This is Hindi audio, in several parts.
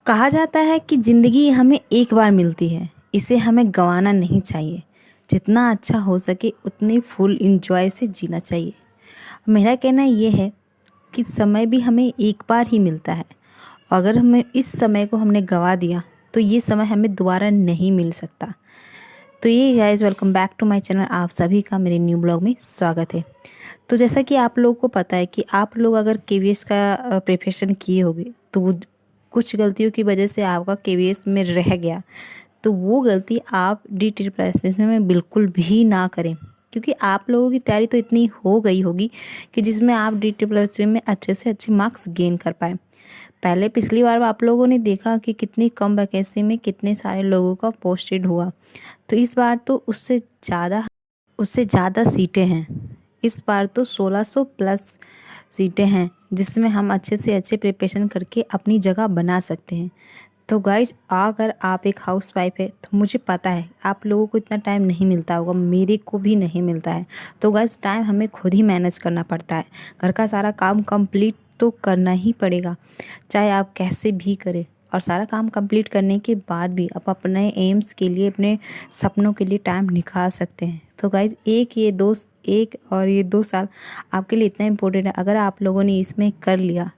कहा जाता है कि ज़िंदगी हमें एक बार मिलती है, इसे हमें गंवाना नहीं चाहिए। जितना अच्छा हो सके उतने फुल एंजॉय से जीना चाहिए। मेरा कहना ये है कि समय भी हमें एक बार ही मिलता है। अगर हमें इस समय को हमने गंवा दिया तो ये समय हमें दोबारा नहीं मिल सकता। तो ये guys, welcome back to my channel. आप सभी का मेरे न्यू ब्लॉग में स्वागत है। तो जैसा कि आप लोगों को पता है कि आप लोग अगर केवीएस का प्रिपरेशन किए होंगे तो कुछ गलतियों की वजह से आपका केवीएस में रह गया, तो वो गलती आप डी ट्रिपल एस में बिल्कुल भी ना करें। क्योंकि आप लोगों की तैयारी तो इतनी हो गई होगी कि जिसमें आप डी ट्रिपल एस में अच्छे से अच्छे मार्क्स गेन कर पाए। पहले पिछली बार आप लोगों ने देखा कि कितनी कम वैकेंसी में कितने सारे लोगों का पोस्टेड हुआ, तो इस बार तो उससे ज़्यादा सीटें हैं। इस बार तो 1600 प्लस सीटें हैं, जिसमें हम अच्छे से अच्छे प्रिपरेशन करके अपनी जगह बना सकते हैं। तो गाइज, अगर आप एक हाउस वाइफ है तो मुझे पता है आप लोगों को इतना टाइम नहीं मिलता होगा, मेरे को भी नहीं मिलता है। तो गाइज, टाइम हमें खुद ही मैनेज करना पड़ता है। घर का सारा काम कंप्लीट तो करना ही पड़ेगा, चाहे आप कैसे भी करें। और सारा काम कंप्लीट करने के बाद भी आप अपने एम्स के लिए, अपने सपनों के लिए टाइम निकाल सकते हैं। तो गाइज, एक और ये 2 साल आपके लिए इतना इम्पोर्टेंट है। अगर आप लोगों ने इसमें कर लिया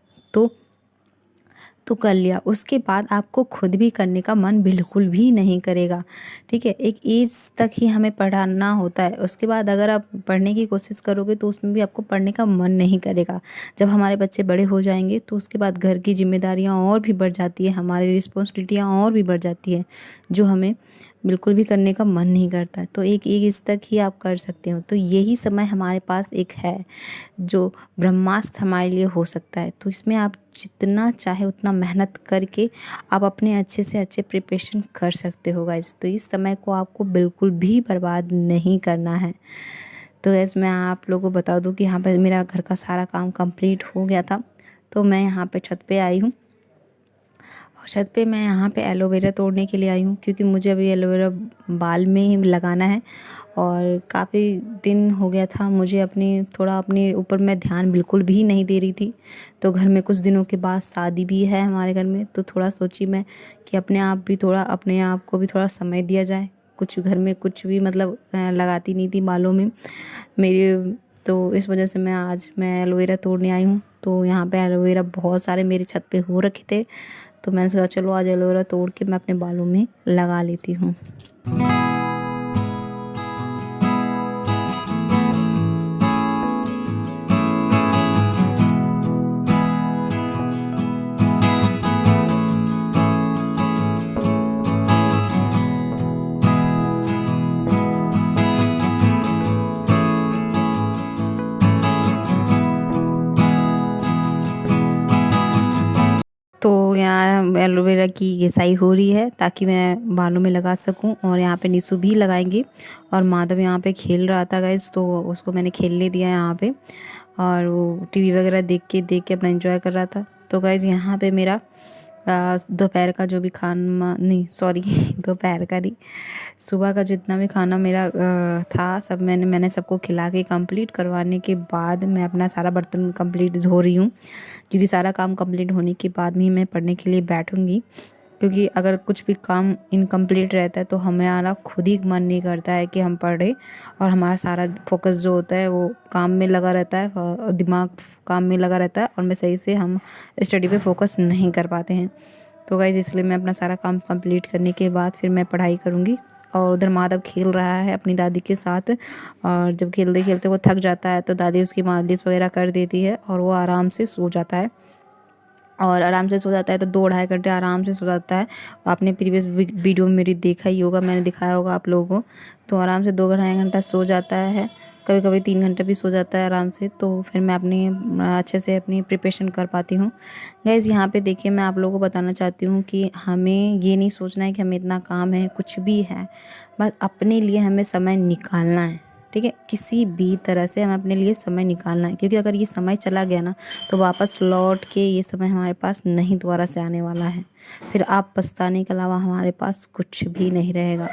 तो कर लिया, उसके बाद आपको खुद भी करने का मन बिल्कुल भी नहीं करेगा। ठीक है, एक एज तक ही हमें पढ़ाना होता है, उसके बाद अगर आप पढ़ने की कोशिश करोगे तो उसमें भी आपको पढ़ने का मन नहीं करेगा। जब हमारे बच्चे बड़े हो जाएंगे तो उसके बाद घर की जिम्मेदारियां और भी बढ़ जाती है, हमारी रिस्पॉन्सिबिलिटियाँ और भी बढ़ जाती है, जो हमें बिल्कुल भी करने का मन नहीं करता। तो एक एज तक ही आप कर सकते हो। तो यही समय हमारे पास एक है जो ब्रह्मास्त्र हमारे लिए हो सकता है। तो इसमें आप जितना चाहे उतना मेहनत करके आप अपने अच्छे से अच्छे प्रिपरेशन कर सकते हो गाइस। तो इस समय को आपको बिल्कुल भी बर्बाद नहीं करना है। तो गैस, मैं आप लोगों को बता दूं कि यहाँ पर मेरा घर का सारा काम कंप्लीट हो गया था। तो मैं यहाँ पे छत पे आई हूँ, और छत पे मैं यहाँ पे एलोवेरा तोड़ने के लिए आई हूँ, क्योंकि मुझे अभी एलोवेरा बाल में ही लगाना है। और काफ़ी दिन हो गया था मुझे अपने ऊपर मैं ध्यान बिल्कुल भी नहीं दे रही थी। तो घर में कुछ दिनों के बाद शादी भी है हमारे घर में, तो थोड़ा सोची मैं कि अपने आप को भी थोड़ा समय दिया जाए। कुछ घर में कुछ भी मतलब लगाती नहीं थी बालों में मेरे। तो इस वजह से मैं एलोवेरा तोड़ने आई हूँ। तो यहाँ पे एलोवेरा बहुत सारे मेरे छत पे हो रखे थे, तो मैंने सोचा चलो आज एलोवेरा तोड़ के मैं अपने बालों में लगा लेती हूँ। तो यहाँ एलोवेरा की घिसाई हो रही है ताकि मैं बालों में लगा सकूं। और यहाँ पे निशु भी लगाएंगे, और माधव यहाँ पे खेल रहा था गाइस, तो उसको मैंने खेलने दिया यहाँ पे। और वो टीवी वगैरह देख के अपना एंजॉय कर रहा था। तो गाइस, यहाँ पे मेरा दोपहर का जो भी खाना, नहीं सॉरी दोपहर का नहीं, सुबह का जितना भी खाना मेरा था, सब मैंने सबको खिला के कंप्लीट करवाने के बाद मैं अपना सारा बर्तन कंप्लीट धो रही हूँ। क्योंकि सारा काम कंप्लीट होने के बाद में मैं पढ़ने के लिए बैठूंगी। क्योंकि अगर कुछ भी काम इनकम्प्लीट रहता है तो हमारा खुद ही मन नहीं करता है कि हम पढ़ें, और हमारा सारा फोकस जो होता है वो काम में लगा रहता है, और दिमाग काम में लगा रहता है, और मैं सही से हम स्टडी पे फोकस नहीं कर पाते हैं। तो गाइज, इसलिए मैं अपना सारा काम कंप्लीट करने के बाद फिर मैं पढ़ाई करूँगी। और उधर माधव खेल रहा है अपनी दादी के साथ, और जब खेलते खेलते वो थक जाता है तो दादी उसकी मालिश वगैरह कर देती है और वो आराम से सो जाता है। और आराम से सो जाता है तो 2-2.5 घंटे आराम से सो जाता है। आपने प्रीवियस वीडियो में मेरी देखा ही होगा, मैंने दिखाया होगा आप लोगों को। तो आराम से 2-2.5 घंटा सो जाता है, कभी कभी 3 घंटे भी सो जाता है आराम से। तो फिर मैं अच्छे से अपनी प्रिपरेशन कर पाती हूँ। गाइज़, यहाँ पे देखिए, मैं आप लोगों को बताना चाहती हूँ कि हमें ये नहीं सोचना है कि हमें इतना काम है, कुछ भी है, बस अपने लिए हमें समय निकालना है। ठीक है, किसी भी तरह से हमें अपने लिए समय निकालना है, क्योंकि अगर ये समय चला गया ना तो वापस लौट के ये समय हमारे पास नहीं दोबारा से आने वाला है। फिर आप पछताने के अलावा हमारे पास कुछ भी नहीं रहेगा।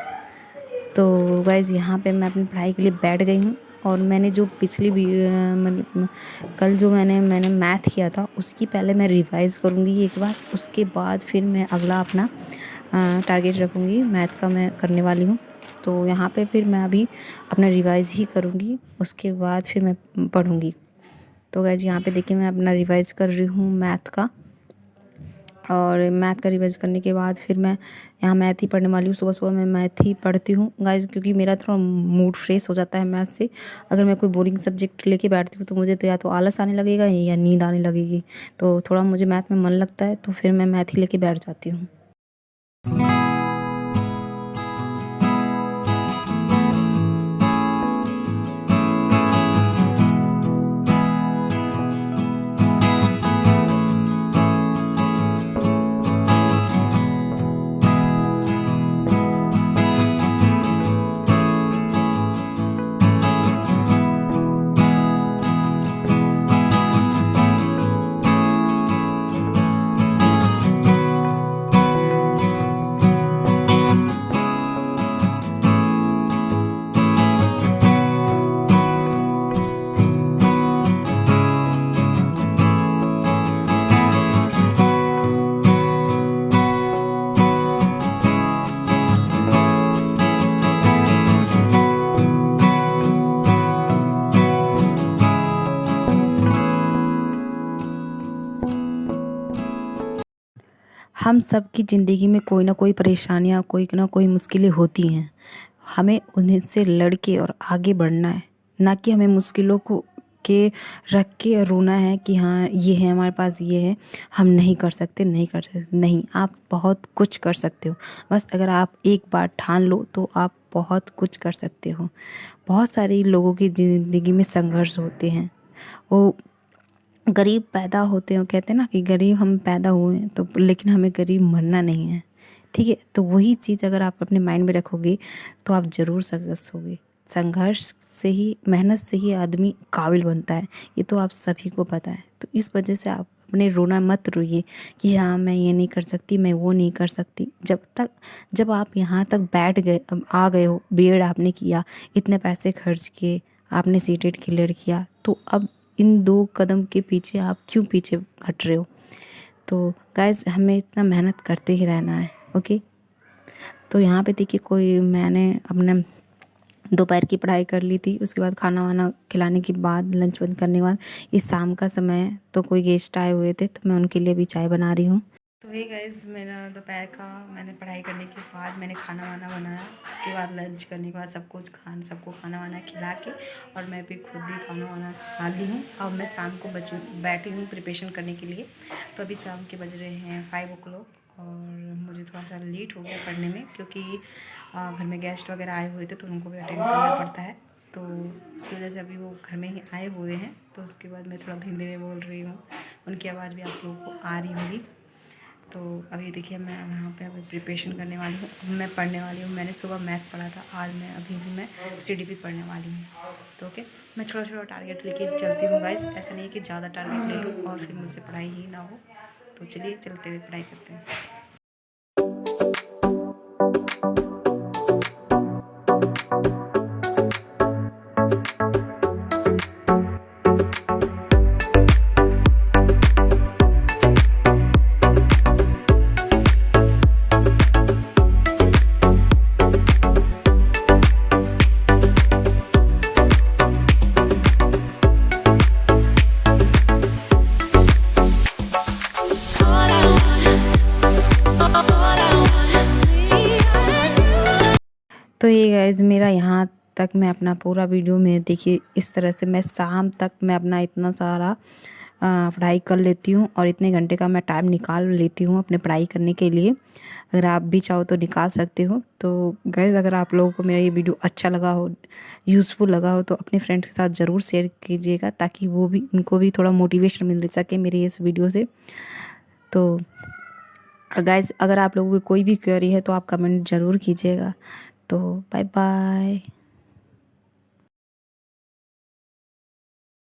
तो गाइज़, यहाँ पे मैं अपनी पढ़ाई के लिए बैठ गई हूँ, और मैंने जो पिछली मतलब कल जो मैंने मैथ किया था उसकी पहले मैं रिवाइज़ करूँगी एक बार, उसके बाद फिर मैं अगला अपना टारगेट रखूँगी। मैथ का मैं करने वाली हूँ, तो यहाँ पे फिर मैं अभी अपना रिवाइज़ ही करूँगी, उसके बाद फिर मैं पढ़ूँगी। तो गाइस यहाँ पे देखिए मैं अपना रिवाइज़ कर रही हूँ मैथ का, और मैथ का रिवाइज़ करने के बाद फिर मैं यहाँ मैथ ही पढ़ने वाली हूँ। सुबह सुबह मैं मैथ ही पढ़ती हूँ गाइस, क्योंकि मेरा थोड़ा मूड फ्रेश हो जाता है मैथ से। अगर मैं कोई बोरिंग सब्जेक्ट लेके बैठती हूँ तो मुझे तो या तो आलस आने लगेगा या नींद आने लगेगी। तो थोड़ा मुझे मैथ में मन लगता है तो फिर मैं मैथ ही लेके बैठ जाती हूँ। हम सब की ज़िंदगी में कोई ना कोई परेशानियाँ, कोई ना कोई मुश्किलें होती हैं। हमें उन्हीं से लड़ के और आगे बढ़ना है, ना कि हमें मुश्किलों को के रख के रोना है कि हाँ ये है हमारे पास, ये है, हम नहीं कर सकते, नहीं कर सकते। नहीं, आप बहुत कुछ कर सकते हो। बस अगर आप एक बार ठान लो तो आप बहुत कुछ कर सकते हो। बहुत सारे लोगों की ज़िंदगी में संघर्ष होते हैं। वो गरीब पैदा होते हो, कहते हैं ना कि गरीब हम पैदा हुए हैं तो, लेकिन हमें गरीब मरना नहीं है। ठीक है, तो वही चीज़ अगर आप अपने माइंड में रखोगे तो आप ज़रूर सक्सेस होगे। संघर्ष से ही, मेहनत से ही आदमी काबिल बनता है, ये तो आप सभी को पता है। तो इस वजह से आप अपने रोना मत रोइए कि हाँ मैं ये नहीं कर सकती, मैं वो नहीं कर सकती। जब आप यहाँ तक बैठ गए, आ गए हो, बीएड आपने किया, इतने पैसे खर्च किए, आपने सीटेट क्लियर किया, तो अब इन 2 कदम के पीछे आप क्यों पीछे हट रहे हो? तो गाइज़ हमें इतना मेहनत करते ही रहना है। ओके, तो यहाँ पे देखिए कोई, मैंने अपने दोपहर की पढ़ाई कर ली थी, उसके बाद खाना वाना खिलाने के बाद, लंच बंद करने के बाद, ये शाम का समय है तो कोई गेस्ट आए हुए थे तो मैं उनके लिए भी चाय बना रही हूँ। तो ये गाइस मेरा दोपहर का, मैंने पढ़ाई करने के बाद मैंने खाना वाना बनाया, उसके बाद लंच करने के बाद सबको खाना वाना खिला के, और मैं भी खुद ही खाना वाना खा ली हूँ। अब मैं शाम को बैठी हूँ प्रिपरेशन करने के लिए। तो अभी शाम के बज रहे हैं 5 o'clock, और मुझे थोड़ा सा लेट हो गया पढ़ने में, क्योंकि घर में गेस्ट वगैरह आए हुए थे तो उनको भी अटेंड करना पड़ता है। तो उसकी वजह से अभी वो घर में ही आए हुए हैं, तो उसके बाद मैं थोड़ा धीमे में बोल रही हूँ, उनकी आवाज़ भी आप लोगों को आ रही होगी। तो अभी देखिए मैं यहाँ पे अभी प्रिपरेशन करने वाली हूँ, मैं पढ़ने वाली हूँ। मैंने सुबह मैथ पढ़ा था, आज मैं अभी भी मैं सीडीपी पढ़ने वाली हूँ। तो ओके, मैं छोटा छोटा टारगेट लेके चलती हूँ गाइस, ऐसा नहीं कि ज़्यादा टारगेट ले लूँ और फिर मुझसे पढ़ाई ही ना हो। तो चलिए चलते हुए पढ़ाई करते हैं। तो ये गाइज़ मेरा यहाँ तक मैं अपना पूरा वीडियो में देखिए, इस तरह से मैं शाम तक मैं अपना इतना सारा पढ़ाई कर लेती हूँ, और इतने घंटे का मैं टाइम निकाल लेती हूँ अपने पढ़ाई करने के लिए। अगर आप भी चाहो तो निकाल सकते हो। तो गाइज़ अगर आप लोगों को मेरा ये वीडियो अच्छा लगा हो, यूज़फुल लगा हो, तो अपने फ्रेंड्स के साथ ज़रूर शेयर कीजिएगा, ताकि उनको भी थोड़ा मोटिवेशन मिल सके मेरे इस वीडियो से। तो गाइज़ अगर आप लोगों की कोई भी क्वेरी है तो आप कमेंट ज़रूर कीजिएगा। तो बाय बाय।